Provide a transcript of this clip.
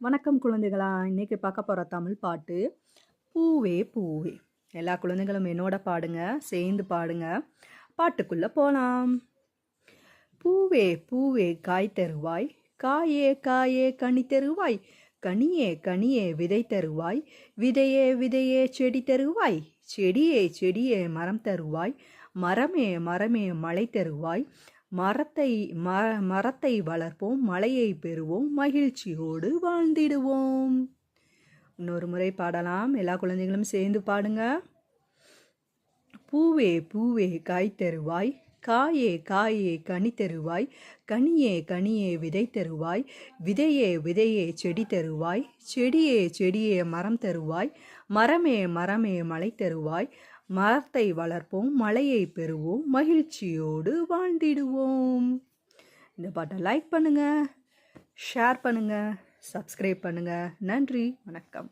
வணக்கம் குழந்தைகளா! இன்னைக்கு பார்க்க போற தமிழ் பாட்டு பூவே பூவே. எல்லா குழந்தைகளும் என்னோட பாடுங்க, சேர்ந்து பாடுங்க. பாட்டுக்குள்ள போலாம். பூவே பூவே காய் தருவாய், காயே காயே கனி தருவாய், கனியே கனியே விதை தருவாய், விதையே விதையே செடி தருவாய், செடியே செடியே மரம் தருவாய், மரமே மரமே மழை தருவாய், மரத்தை வளர்ப்போம், மழையை பெறுவோம், மகிழ்ச்சியோடு வாழ்ந்திடுவோம். இன்னொரு முறை பாடலாம். எல்லா குழந்தைகளும் சேர்ந்து பாடுங்க. பூவே பூவே காய் தருவாய், காயே காயே கனி தருவாய், கனியே கனியே விதை தருவாய், விதையே விதையே செடி தருவாய், செடியே செடியே மரம் தருவாய், மரமே மரமே மழை தருவாய், மரத்தை வளர்ப்போம், மழையை பெறுவோம், மகிழ்ச்சியோடு வாழ்ந்திடுவோம். இந்த பாட்டை லைக் பண்ணுங்க, ஷேர் பண்ணுங்க, சப்ஸ்கிரைப் பண்ணுங்க. நன்றி, வணக்கம்.